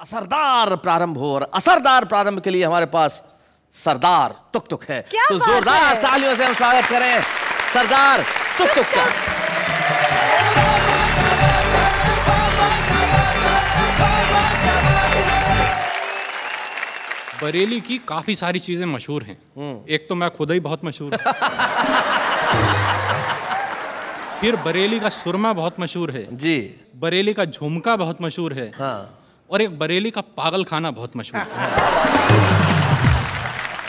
असरदार प्रारंभ हो, और असरदार प्रारंभ के लिए हमारे पास सरदार तुक तुक है। तो जोरदार तालियों से हम स्वागत करें सरदार तुक तुक का। बरेली की काफी सारी चीजें मशहूर हैं। एक तो मैं खुद ही बहुत मशहूर हूँ। फिर बरेली का सुरमा बहुत मशहूर है जी। बरेली का झुमका बहुत मशहूर है। हाँ। और एक बरेली का पागल खाना बहुत मशहूर है।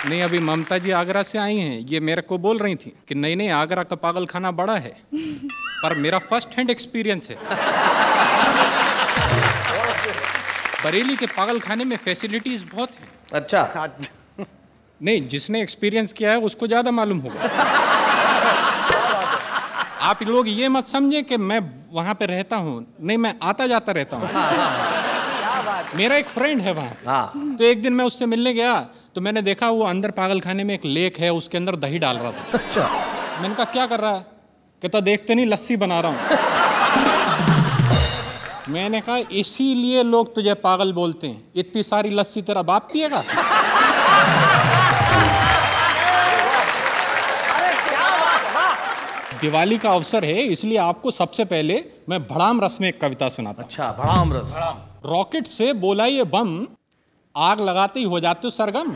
नहीं, अभी ममता जी आगरा से आई हैं, ये मेरे को बोल रही थी कि नहीं नहीं, आगरा का पागल खाना बड़ा है, पर मेरा फर्स्ट हैंड एक्सपीरियंस है। बरेली के पागल खाने में फैसिलिटीज बहुत हैं। अच्छा। नहीं, जिसने एक्सपीरियंस किया है उसको ज्यादा मालूम होगा। आप लोग ये मत समझें कि मैं वहां पे रहता हूँ, नहीं, मैं आता जाता रहता हूँ। मेरा एक फ्रेंड है वहाँ। तो एक दिन मैं उससे मिलने गया तो मैंने देखा वो अंदर पागल खाने में एक लेक है, उसके अंदर दही डाल रहा था। अच्छा। मैंने कहा क्या कर रहा है? कहता देखते नहीं, लस्सी बना रहा हूँ। मैंने कहा इसीलिए लोग तुझे पागल बोलते हैं, इतनी सारी लस्सी तेरा बाप पिएगा? दिवाली का अवसर है, इसलिए आपको सबसे पहले मैं भड़ाम रस में एक कविता सुनाता हूं। अच्छा, भड़ाम रस। रॉकेट से बोला ये बम, आग लगाते ही हो जाते हो सरगम।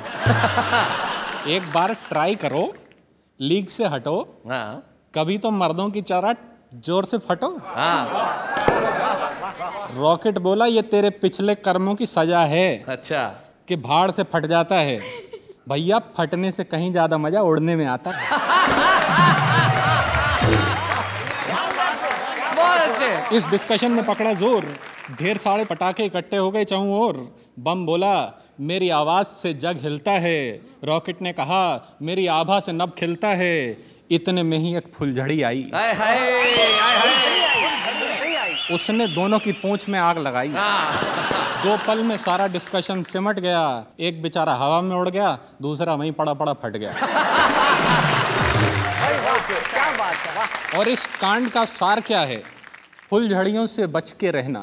एक बार ट्राई करो, लीग से हटो। हाँ। कभी तो मर्दों की चौराट जोर से फटो। हाँ। रॉकेट बोला ये तेरे पिछले कर्मों की सजा है। अच्छा। कि भाड़ से फट जाता है। भैया फटने से कहीं ज्यादा मजा उड़ने में आता है। इस डिस्कशन में पकड़ा जोर, ढेर सारे पटाखे इकट्ठे हो गए चारों ओर। बम बोला मेरी आवाज से जग हिलता है। रॉकेट ने कहा मेरी आभा से नभ खिलता है। इतने में ही एक फुलझड़ी आई। हाय हाय। उसने दोनों की पूंछ में आग लगाई। 2 पल में सारा डिस्कशन सिमट गया। एक बेचारा हवा में उड़ गया, दूसरा वहीं पड़ा पड़ा फट गया। और इस कांड का सार क्या है? फुलझड़ियों से बच के रहना।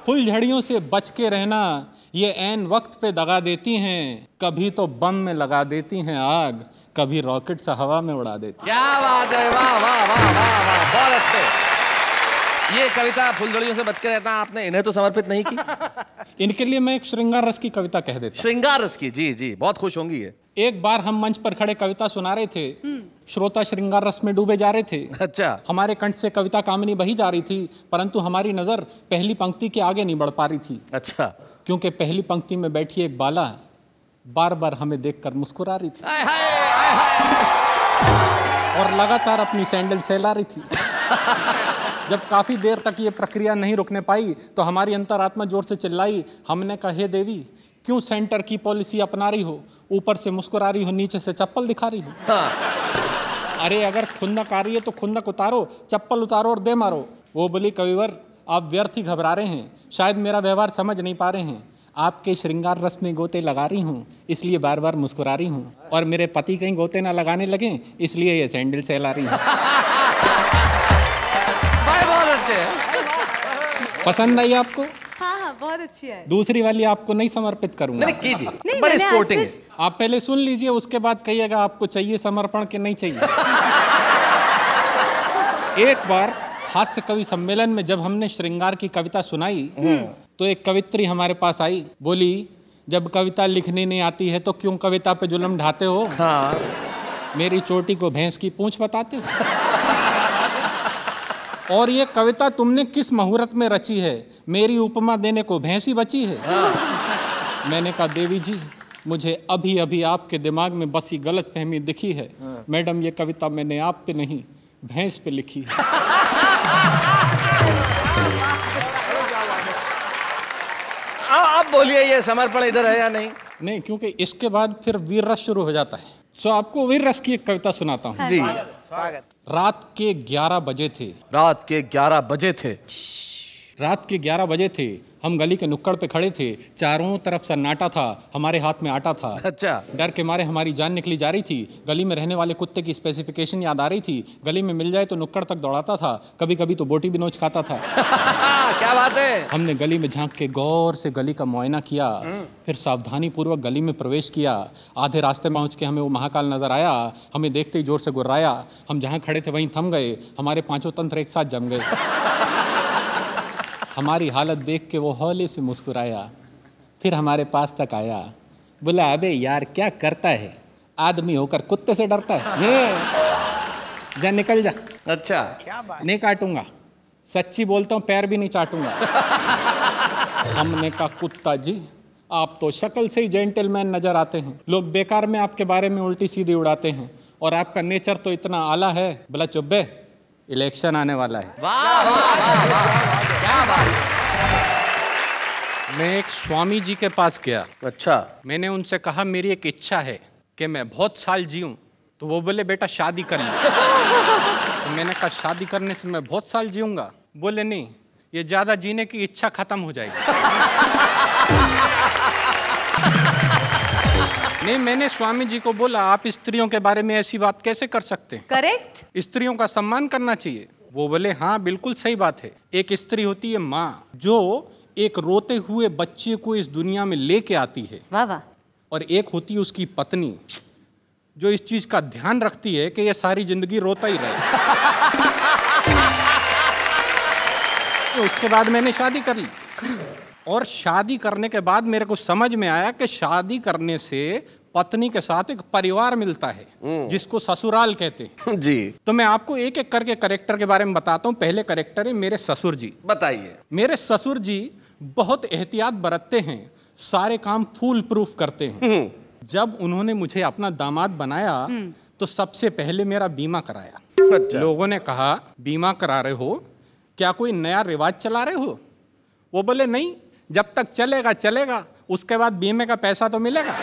फुलझड़ियों से बच के रहना, ये ऐन वक्त पे दगा देती हैं। कभी तो बम में लगा देती हैं आग, कभी रॉकेट से हवा में उड़ा देती। क्या बात है, वाह वाह वाह वाह वाह, बहुत अच्छे। ये कविता फुलझड़ियों से बच के रहना आपने इन्हें तो समर्पित नहीं की? इनके लिए मैं एक श्रृंगार रस की कविता कह देता। श्रृंगार रस की? जी जी, बहुत खुश होंगी ये। एक बार हम मंच पर खड़े कविता सुना रहे थे। श्रोता श्रृंगार रस में डूबे जा रहे थे। अच्छा। हमारे कंठ से कविता कामनी बही जा रही थी, परंतु हमारी नजर पहली पंक्ति के आगे नहीं बढ़ पा रही थी। अच्छा। क्योंकि पहली पंक्ति में बैठी एक बाला बार बार हमें देखकर मुस्कुरा रही थी। आय हाय, आय हाय। और लगातार अपनी सैंडल सहला रही थी। जब काफी देर तक ये प्रक्रिया नहीं रुकने पाई तो हमारी अंतरात्मा जोर से चिल्लाई। हमने कहा हे देवी, क्यों सेंटर की पॉलिसी अपना रही हो? ऊपर से मुस्कुरा रही हो, नीचे से चप्पल दिखा रही हो। हाँ। अरे अगर खुंदक आ रही है तो खुंदक उतारो, चप्पल उतारो और दे मारो। वो बोली कविवर आप व्यर्थ ही घबरा रहे हैं, शायद मेरा व्यवहार समझ नहीं पा रहे हैं। आपके श्रृंगार रस में गोते लगा रही हूँ, इसलिए बार बार मुस्कुरा रही हूँ। और मेरे पति कहीं गोते ना लगाने लगे, इसलिए ये सैंडल सहला रही हूँ। पसंद आई आपको? हाँ हाँ, बहुत अच्छी है। दूसरी वाली आपको नहीं समर्पित करूंगा। नहीं कीजिए, बड़ी स्पोर्टिंग है। आप पहले सुन लीजिए, उसके बाद कहिएगा आपको चाहिए समर्पण कि नहीं चाहिए। एक बार हास्य कवि सम्मेलन में जब हमने श्रृंगार की कविता सुनाई तो एक कवित्री हमारे पास आई। बोली जब कविता लिखनी नहीं आती है तो क्यों कविता पे जुल्म ढाते हो? हाँ। मेरी चोटी को भैंस की पूंछ बताते हो? और ये कविता तुमने किस मुहूर्त में रची है? मेरी उपमा देने को भैंस ही बची है। मैंने कहा देवी जी, मुझे अभी अभी आपके दिमाग में बसी गलतफहमी दिखी है। मैडम ये कविता मैंने आप पे नहीं भैंस पे लिखी है। आप बोलिए ये समर्पण इधर है या नहीं? नहीं, क्योंकि इसके बाद फिर वीर रस शुरू हो जाता है। सो आपको वीर रस की एक कविता सुनाता हूँ। जी स्वागत। रात के 11 बजे थे। रात के 11 बजे थे। रात के 11 बजे थे, हम गली के नुक्कड़ पे खड़े थे, चारों तरफ सन्नाटा था, हमारे हाथ में आटा था। अच्छा। डर के मारे हमारी जान निकली जा रही थी। गली में रहने वाले कुत्ते की स्पेसिफिकेशन याद आ रही थी। गली में मिल जाए तो नुक्कड़ तक दौड़ाता था, कभी कभी तो बोटी भी नोच खाता था। क्या बात है। हमने गली में झांक के गौर से गली का मुआयना किया, फिर सावधानी पूर्वक गली में प्रवेश किया। आधे रास्ते पहुंच के हमें वो महाकाल नजर आया, हमें देखते ही जोर से गुर्राया। हम जहां खड़े थे वहीं थम गए, हमारे पांचों तंत्र एक साथ जम गए। हमारी हालत देख के वो हौले से मुस्कुराया, फिर हमारे पास तक आया, बोला अबे यार क्या करता है, आदमी होकर कुत्ते से डरता है, जा निकल जा। अच्छा। नहीं काटूंगा, सच्ची बोलता हूँ, पैर भी नहीं चाटूंगा। हमने कहा कुत्ता जी आप तो शक्ल से ही जेंटलमैन नजर आते हैं, लोग बेकार में आपके बारे में उल्टी सीधी उड़ाते हैं, और आपका नेचर तो इतना आला है। बोला चुप बे, इलेक्शन आने वाला है। वाह वाह वाह वाह, क्या बात। मैं एक स्वामी जी के पास गया। अच्छा। मैंने उनसे कहा मेरी एक इच्छा है कि मैं बहुत साल जीऊं। तो वो बोले बेटा शादी कर ले। तो मैंने कहा शादी करने से मैं बहुत साल जीऊंगा? बोले नहीं, ये ज्यादा जीने की इच्छा खत्म हो जाएगी। नहीं, मैंने स्वामी जी को बोला आप स्त्रियों के बारे में ऐसी बात कैसे कर सकते हैं? करेक्ट। स्त्रियों का सम्मान करना चाहिए। वो बोले हाँ बिल्कुल सही बात है। एक स्त्री होती है माँ, जो एक रोते हुए बच्चे को इस दुनिया में लेके आती है। वाह वाह। और एक होती है उसकी पत्नी, जो इस चीज का ध्यान रखती है कि ये सारी जिंदगी रोता ही रहे। तो उसके बाद मैंने शादी कर ली, और शादी करने के बाद मेरे को समझ में आया कि शादी करने से पत्नी के साथ एक परिवार मिलता है, जिसको ससुराल कहते हैं। जी। तो मैं आपको एक एक करके कैरेक्टर के बारे में बताता हूँ। पहले कैरेक्टर है मेरे ससुर जी। बताइए। मेरे ससुर जी बहुत एहतियात बरतते हैं, सारे काम फूल प्रूफ करते हैं। जब उन्होंने मुझे अपना दामाद बनाया तो सबसे पहले मेरा बीमा कराया। अच्छा। लोगों ने कहा बीमा करा रहे हो, क्या कोई नया रिवाज चला रहे हो? वो बोले नहीं, जब तक चलेगा चलेगा, उसके बाद बीमे का पैसा तो मिलेगा।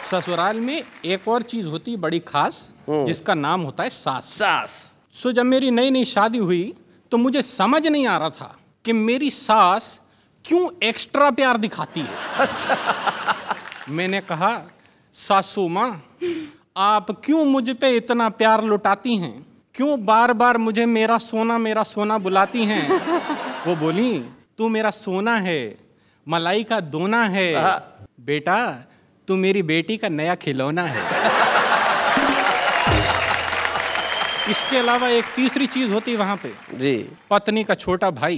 ससुराल में एक और चीज होती है बड़ी खास, जिसका नाम होता है सास। सास। सो जब मेरी नई नई शादी हुई तो मुझे समझ नहीं आ रहा था कि मेरी सास क्यों एक्स्ट्रा प्यार दिखाती है। अच्छा। मैंने कहा सासू माँ आप क्यों मुझ पे इतना प्यार लुटाती हैं, क्यों बार बार मुझे मेरा सोना बुलाती हैं? वो बोली तू मेरा सोना है, मलाई का दोना है, बेटा तू मेरी बेटी का नया खिलौना है। इसके अलावा एक तीसरी चीज होती है वहां पे जी। पत्नी का छोटा भाई।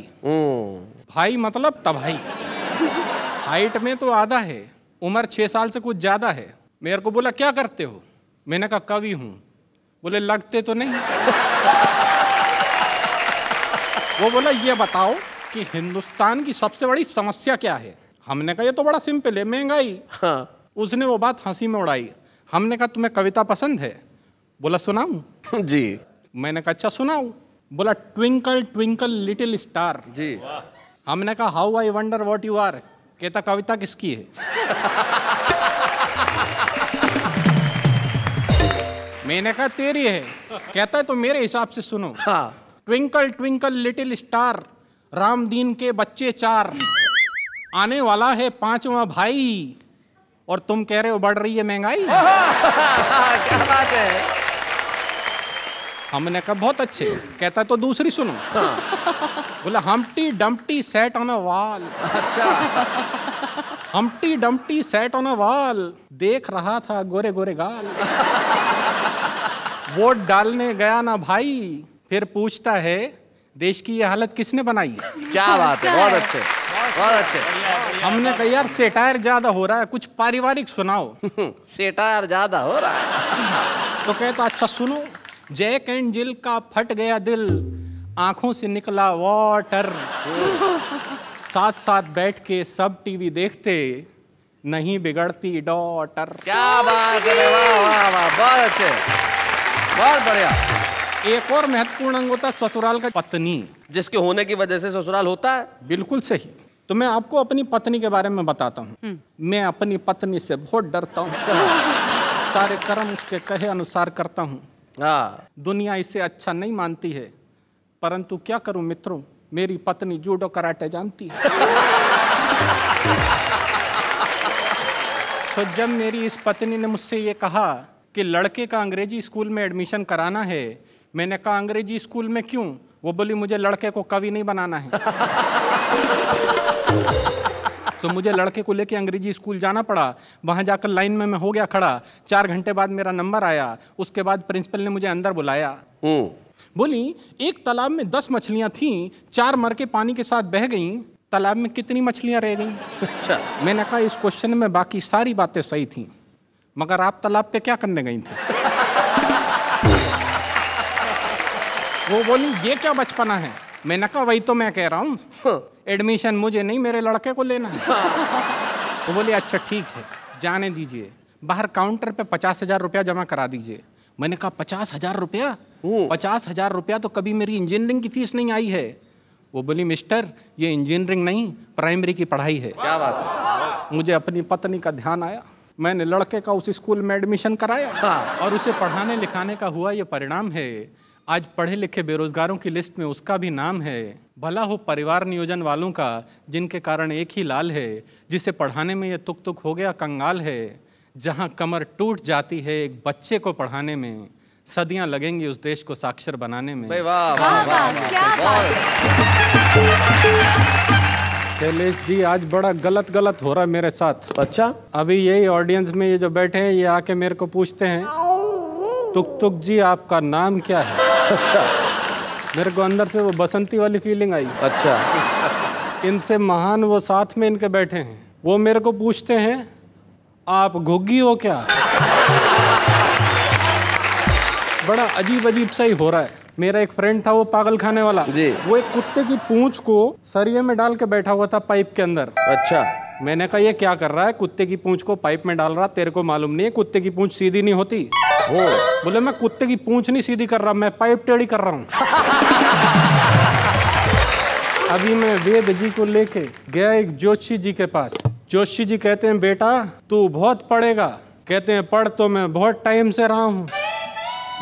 भाई मतलब तबाही। हाइट में तो आधा है, उम्र 6 साल से कुछ ज्यादा है। मेरे को बोला क्या करते हो? मैंने कहा कवि हूं। बोले लगते तो नहीं। वो बोला ये बताओ कि हिंदुस्तान की सबसे बड़ी समस्या क्या है? हमने कहा ये तो बड़ा सिंपल है, महंगाई। हाँ। उसने वो बात हंसी में उड़ाई। हमने कहा तुम्हें कविता पसंद है? बोला सुनाऊं? जी। मैंने कहा अच्छा सुनाओ। बोला ट्विंकल ट्विंकल लिटिल स्टार। जी। हमने कहा how I wonder what you are. कहता कविता किसकी है? मैंने कहा तेरी है। कहता है तो मेरे हिसाब से सुनो। हाँ। Twinkle twinkle little star, Ram दीन के बच्चे 4, आने वाला है 5वां भाई, और तुम कह रहे हो बढ़ रही है महंगाई। क्या बात है। हमने कहा बहुत अच्छे। कहता तो दूसरी सुनो। बोला Humpty Dumpty sat on a wall. अच्छा। Humpty Dumpty sat on a wall, देख रहा था गोरे गोरे गाल। वोट डालने गया ना भाई, फिर पूछता है देश की ये हालत किसने बनाई? क्या बात है, बहुत अच्छे, बहुत अच्छे। हमने कहा यार सेटायर ज्यादा हो रहा है, कुछ पारिवारिक सुनाओ। सेटायर ज्यादा हो रहा है। तो कहता अच्छा सुनो, जैक एंड जिल का फट गया दिल, आंखों से निकला वाटर, साथ साथ बैठ के सब टीवी देखते, नहीं बिगड़ती डॉटर। क्या बात है, वाह वाह वाह, बहुत अच्छे, बहुत बढ़िया। एक और महत्वपूर्ण अंग होता है ससुराल का पत्नी, जिसके होने की वजह से ससुराल होता है। बिल्कुल सही। तो मैं आपको अपनी पत्नी के बारे में बताता हूँ। मैं अपनी पत्नी से बहुत डरता हूँ, सारे कर्म उसके कहे अनुसार करता हूँ। हाँ। दुनिया इसे अच्छा नहीं मानती है, परंतु क्या करूं मित्रों, मेरी पत्नी जूडो कराटे जानती है। तो जब मेरी इस पत्नी ने मुझसे ये कहा कि लड़के का अंग्रेजी स्कूल में एडमिशन कराना है, मैंने कहा अंग्रेजी स्कूल में क्यों? वो बोली मुझे लड़के को कवि नहीं बनाना है। तो मुझे लड़के को लेके अंग्रेजी स्कूल जाना पड़ा। वहाँ जाकर लाइन में मैं हो गया खड़ा। 4 घंटे बाद मेरा नंबर आया। उसके बाद प्रिंसिपल ने मुझे अंदर बुलाया। बोली एक तालाब में 10 मछलियाँ थीं, 4 मर के पानी के साथ बह गईं, तालाब में कितनी मछलियाँ रह गईं? अच्छा। मैंने कहा इस क्वेश्चन में बाकी सारी बातें सही थीं, मगर आप तालाब पे क्या करने गई थी? वो बोली ये क्या बचपना है? मैंने कहा वही तो मैं कह रहा हूँ, एडमिशन मुझे नहीं मेरे लड़के को लेना है। वो बोली अच्छा ठीक है, जाने दीजिए, बाहर काउंटर पे 50,000 रुपया जमा करा दीजिए। मैंने कहा 50,000 रुपया? 50,000 रुपया तो कभी मेरी इंजीनियरिंग की फीस नहीं आई है। वो बोली मिस्टर ये इंजीनियरिंग नहीं, प्राइमरी की पढ़ाई है। क्या बात है। मुझे अपनी पत्नी का ध्यान आया। मैंने लड़के का उस स्कूल में एडमिशन कराया और उसे पढ़ाने लिखाने का हुआ ये परिणाम है। आज पढ़े लिखे बेरोजगारों की लिस्ट में उसका भी नाम है। भला हो परिवार नियोजन वालों का, जिनके कारण एक ही लाल है, जिसे पढ़ाने में ये तुक तुक हो गया कंगाल है। जहां कमर टूट जाती है एक बच्चे को पढ़ाने में, सदियां लगेंगी उस देश को साक्षर बनाने में। वाह वाह वाह वाह, क्या बात शैलेश जी आज बड़ा गलत हो रहा है मेरे साथ। अच्छा। अभी यही ऑडियंस में ये जो बैठे हैं ये आके मेरे को पूछते हैं तुक तुक जी आपका नाम क्या है? अच्छा। मेरे को अंदर से वो बसंती वाली फीलिंग आई। अच्छा। इनसे महान वो साथ में इनके बैठे हैं, वो मेरे को पूछते हैं आप घुग्गी हो क्या? बड़ा अजीब सा ही हो रहा है। मेरा एक फ्रेंड था वो पागल खाने वाला जी। वो एक कुत्ते की पूंछ को सरिये में डाल के बैठा हुआ था पाइप के अंदर। अच्छा। मैंने कहा ये क्या कर रहा है? कुत्ते की पूंछ को पाइप में डाल रहा, तेरे को मालूम नहीं है कुत्ते की पूंछ सीधी नहीं होती? बोले मैं कुत्ते की पूंछ नहीं सीधी कर रहा, मैं पाइप टेढ़ी कर रहा हूँ। अभी मैं वेद जी को लेके गया एक जोशी जी के पास। जोशी जी कहते हैं बेटा तू बहुत पढ़ेगा। कहते हैं पढ़ तो मैं बहुत टाइम से रहा हूँ,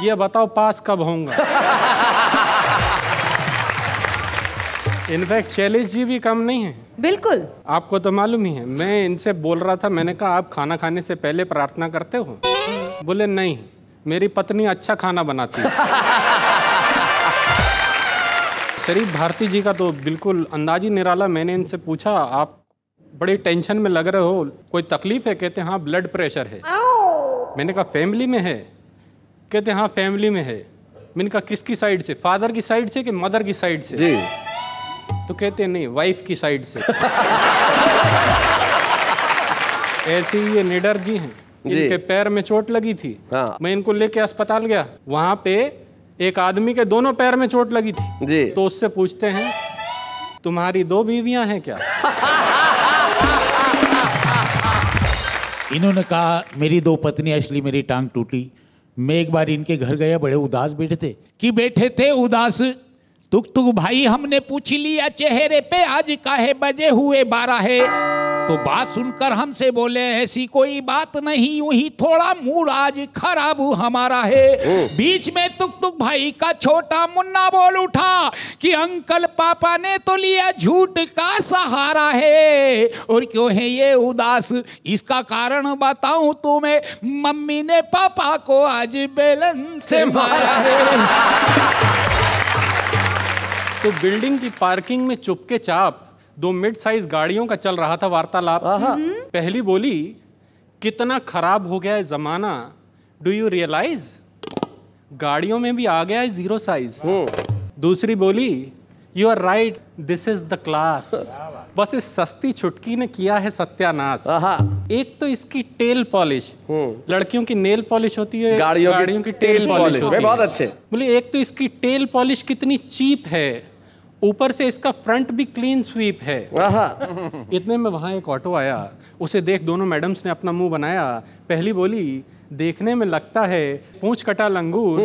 ये बताओ पास कब होऊंगा? इनफैक्ट शैलेश जी भी कम नहीं है। बिल्कुल। आपको तो मालूम ही है, मैं इनसे बोल रहा था, मैंने कहा आप खाना खाने से पहले प्रार्थना करते हो? बोले नहीं, मेरी पत्नी अच्छा खाना बनाती है। शरीफ भारती जी का तो बिल्कुल अंदाज ही निराला। मैंने इनसे पूछा आप बड़ी टेंशन में लग रहे हो, कोई तकलीफ है? कहते हैं हाँ ब्लड प्रेशर है। मैंने कहा फैमिली में है? कहते हैं हाँ फैमिली में है। मैंने कहा किसकी साइड से, फादर की साइड से कि मदर की साइड से? जी। तो कहते हैं नहीं वाइफ की साइड से। ऐसे ही ये निडर जी हैं, इनके पैर में चोट लगी थी। हाँ। मैं इनको लेके अस्पताल गया, वहां पे एक आदमी के दोनों पैर में चोट लगी थी जी। तो उससे पूछते हैं तुम्हारी 2 बीवियां हैं क्या? इन्होंने कहा मेरी 2 पत्नी, असली मेरी टांग टूटी। मैं एक बार इनके घर गया, बड़े उदास बैठे थे कि बैठे थे उदास। तुक तुक भाई हमने पूछ लिया चेहरे पे आज काहे बजे हुए 12 है। तो बात सुनकर हमसे बोले ऐसी कोई बात नहीं, यूं ही थोड़ा मूड आज खराब हमारा है। बीच में तुक तुक भाई का छोटा मुन्ना बोल उठा कि अंकल पापा ने तो लिया झूठ का सहारा है। और क्यों है ये उदास, इसका कारण बताऊं तुम्हें, मम्मी ने पापा को आज बेलन से मारा है। तो बिल्डिंग की पार्किंग में चुपके चाप 2 मिड साइज गाड़ियों का चल रहा था वार्तालाप। पहली बोली कितना खराब हो गया है जमाना, डू यू रियलाइज? गाड़ियों में भी आ गया है 0 साइज। दूसरी बोली you are right, this is the class. बस इस सस्ती छुटकी ने किया है सत्यानाश। एक तो इसकी टेल पॉलिश, लड़कियों की नेल पॉलिश होती है, गाड़ियों की टेल पॉलिश होती है। बहुत अच्छे। बोले एक तो इसकी टेल पॉलिश कितनी चीप है, ऊपर से इसका फ्रंट भी क्लीन स्वीप है। इतने में वहाँ एक ऑटो आया, उसे देख दोनों मैडम्स ने अपना मुंह बनाया। पहली बोली देखने में लगता है पूंछ कटा लंगूर,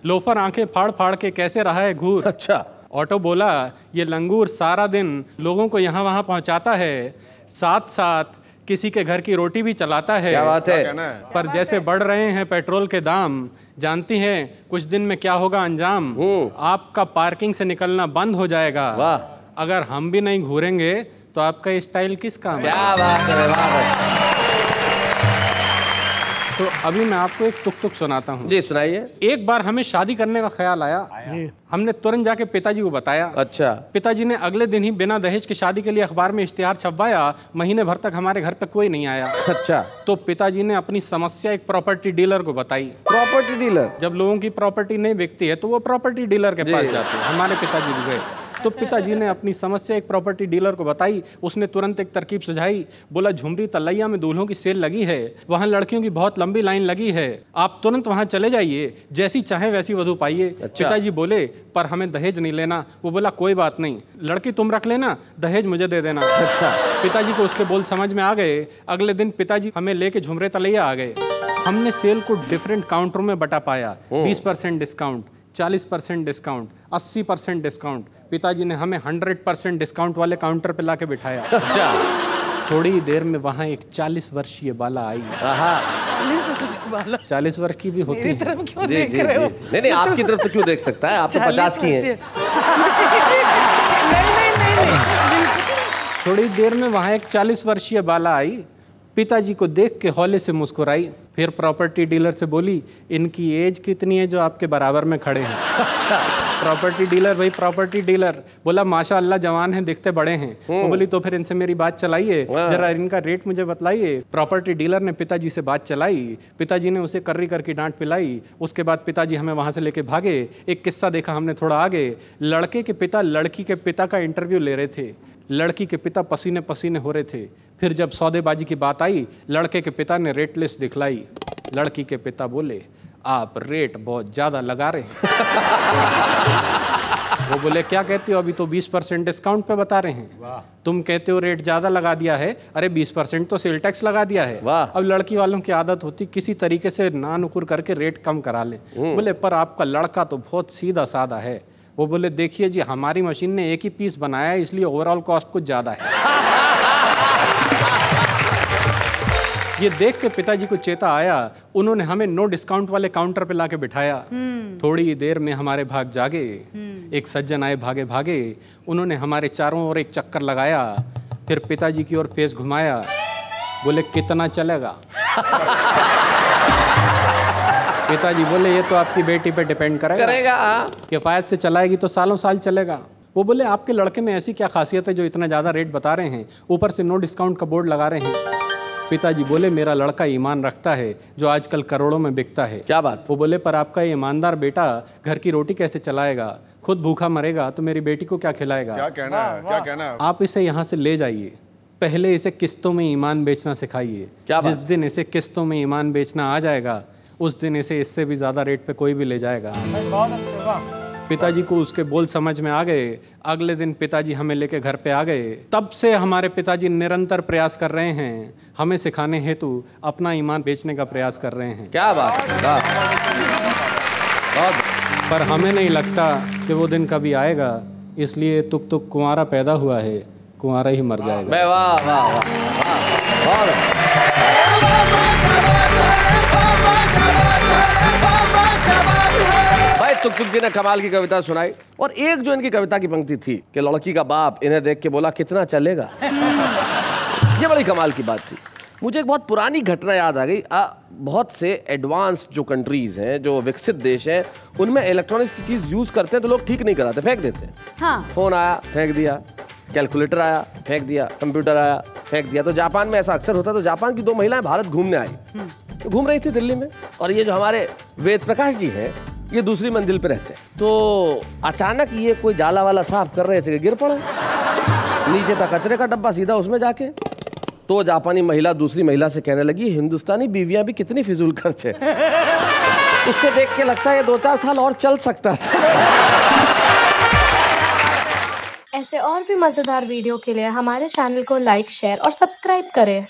लोफर आंखें फाड़ फाड़ के कैसे रहा है घूर। अच्छा। ऑटो बोला ये लंगूर सारा दिन लोगों को यहाँ वहाँ पहुँचाता है, साथ साथ किसी के घर की रोटी भी चलाता है। क्या बात है। पर जैसे बढ़ रहे हैं पेट्रोल के दाम, जानती हैं कुछ दिन में क्या होगा अंजाम? आपका पार्किंग से निकलना बंद हो जाएगा। वाह। अगर हम भी नहीं घूरेंगे तो आपका स्टाइल किस काम है? क्या बात है, वाह। तो अभी मैं आपको एक तुक तुक सुनाता हूँ। जी सुनाइए। एक बार हमें शादी करने का ख्याल आया। हमने तुरंत जाके पिताजी को बताया। अच्छा। पिताजी ने अगले दिन ही बिना दहेज की शादी के लिए अखबार में इश्तिहार छपवाया। महीने भर तक हमारे घर पे कोई नहीं आया। अच्छा। तो पिताजी ने अपनी समस्या एक प्रॉपर्टी डीलर को बताई। Property dealer? जब लोगों की प्रॉपर्टी नहीं बिकती है तो वो प्रॉपर्टी डीलर के पास जाते हैं। हमारे पिताजी भी गए तो पिताजी ने अपनी समस्या एक प्रॉपर्टी डीलर को बताई। उसने तुरंत एक तरकीब सुझाई। बोला झुमरी तलैया में दूल्हों की सेल लगी है, वहाँ लड़कियों की बहुत लंबी लाइन लगी है, आप तुरंत वहाँ चले जाइए, जैसी चाहे वैसी वधू पाइए। अच्छा। पिताजी बोले पर हमें दहेज नहीं लेना। वो बोला कोई बात नहीं, लड़की तुम रख लेना, दहेज मुझे दे देना। अच्छा। पिताजी को उसके बोल समझ में आ गए। अगले दिन पिताजी हमें लेके झुमरे तलैया आ गए। हमने सेल को डिफरेंट काउंटरों में बटा पाया। 20% डिस्काउंट, 40% डिस्काउंट, 80% डिस्काउंट। पिताजी ने हमें 100% डिस्काउंट वाले काउंटर पे लाके बिठाया। अच्छा। थोड़ी देर में वहाँ एक 40 वर्षीय बाला आई। 40 वर्ष की भी होती है। क्यों जी देख जी रहे हो? जी। नहीं आपकी तरफ तो क्यों देख सकता है, आप तो 50 की हैं। नहीं। थोड़ी देर में वहाँ एक 40 वर्षीय बाला आई। पिताजी को देख के हौले से मुस्कुराई। फिर प्रॉपर्टी डीलर से बोली इनकी एज कितनी है जो आपके बराबर में खड़े हैं? अच्छा। प्रॉपर्टी डीलर भाई प्रॉपर्टी डीलर बोला माशाअल्लाह जवान हैं, दिखते बड़े हैं। वो बोली तो फिर इनसे मेरी बात चलाइए, जरा इनका रेट मुझे बतलाइए। प्रॉपर्टी डीलर ने पिताजी से बात चलाई। पिताजी ने उसे कर्री करके डांट पिलाई। उसके बाद पिताजी हमें वहाँ से लेके भागे। एक किस्सा देखा हमने थोड़ा आगे। लड़के के पिता लड़की के पिता का इंटरव्यू ले रहे थे। लड़की के पिता पसीने पसीने हो रहे थे। फिर जब सौदेबाजी की बात आई, लड़के के पिता ने रेट लिस्ट दिखलाई। लड़की के पिता बोले आप रेट बहुत ज़्यादा लगा रहे हैं। वो बोले क्या कहते हो, अभी तो 20% डिस्काउंट पे बता रहे हैं। तुम कहते हो रेट ज़्यादा लगा दिया है, अरे 20% तो सेल टैक्स लगा दिया है। अब लड़की वालों की आदत होती किसी तरीके से ना नुकुर करके रेट कम करा ले। बोले पर आपका लड़का तो बहुत सीधा साधा है। वो बोले देखिए जी हमारी मशीन ने एक ही पीस बनाया है इसलिए ओवरऑल कॉस्ट कुछ ज़्यादा है। ये देख के पिताजी को चेता आया। उन्होंने हमें नो डिस्काउंट वाले काउंटर पे लाके बिठाया। थोड़ी देर में हमारे भाग जागे। एक सज्जन आए भागे भागे। उन्होंने हमारे चारों ओर एक चक्कर लगाया। फिर पिताजी की ओर फेस घुमाया। बोले कितना चलेगा? पिताजी बोले ये तो आपकी बेटी पे डिपेंड करेगा। किफायत से चलाएगी तो सालों साल चलेगा। वो बोले आपके लड़के में ऐसी क्या खासियत है जो इतना ज़्यादा रेट बता रहे हैं, ऊपर से नो डिस्काउंट का बोर्ड लगा रहे हैं? पिताजी बोले मेरा लड़का ईमान रखता है जो आजकल करोड़ों में बिकता है। क्या बात? वो बोले पर आपका ईमानदार बेटा घर की रोटी कैसे चलाएगा, खुद भूखा मरेगा तो मेरी बेटी को क्या खिलाएगा? क्या कहना है, क्या कहना है? आप इसे यहाँ से ले जाइए, पहले इसे किस्तों में ईमान बेचना सिखाइए। जिस दिन इसे किस्तों में ईमान बेचना आ जाएगा उस दिन इसे इससे भी ज़्यादा रेट पे कोई भी ले जाएगा। पिताजी को उसके बोल समझ में आ गए। अगले दिन पिताजी हमें लेके घर पे आ गए। तब से हमारे पिताजी निरंतर प्रयास कर रहे हैं, हमें सिखाने हेतु अपना ईमान बेचने का प्रयास कर रहे हैं। क्या बात है। पर हमें नहीं लगता कि वो दिन कभी आएगा, इसलिए तुक तुक कुंवारा पैदा हुआ है, कुंवारा ही मर जाएगा। वाह वाह वाह। भाई तुक तुक जी ने कमाल की कविता सुनाई। और एक जो इनकी कविता की पंक्ति थी कि लड़की का बाप इन्हें देख के बोला कितना चलेगा, ये बड़ी कमाल की बात थी। मुझे एक बहुत पुरानी घटना याद आ गई। बहुत से एडवांस जो कंट्रीज हैं, जो विकसित देश हैं, उनमें इलेक्ट्रॉनिक्स की चीज़ यूज़ करते हैं तो लोग ठीक नहीं कराते, फेंक देते हैं। हाँ। फ़ोन आया फेंक दिया, कैलकुलेटर आया फेंक दिया, कंप्यूटर आया फेंक दिया। तो जापान में ऐसा अक्सर होता है। तो जापान की 2 महिलाएं भारत घूमने आई, तो घूम रही थी दिल्ली में। और ये जो हमारे वेद प्रकाश जी हैं ये दूसरी मंजिल पे रहते हैं। तो अचानक ये कोई जाला वाला साफ कर रहे थे कि गिर पड़े, नीचे था कचरे का डब्बा, सीधा उसमें जाके। तो जापानी महिला दूसरी महिला से कहने लगी हिंदुस्तानी बीवियां भी कितनी फिजूल खर्च है, इससे देख के लगता है 2-4 साल और चल सकता था। ऐसे और भी मजेदार वीडियो के लिए हमारे चैनल को लाइक, शेयर और सब्सक्राइब करें।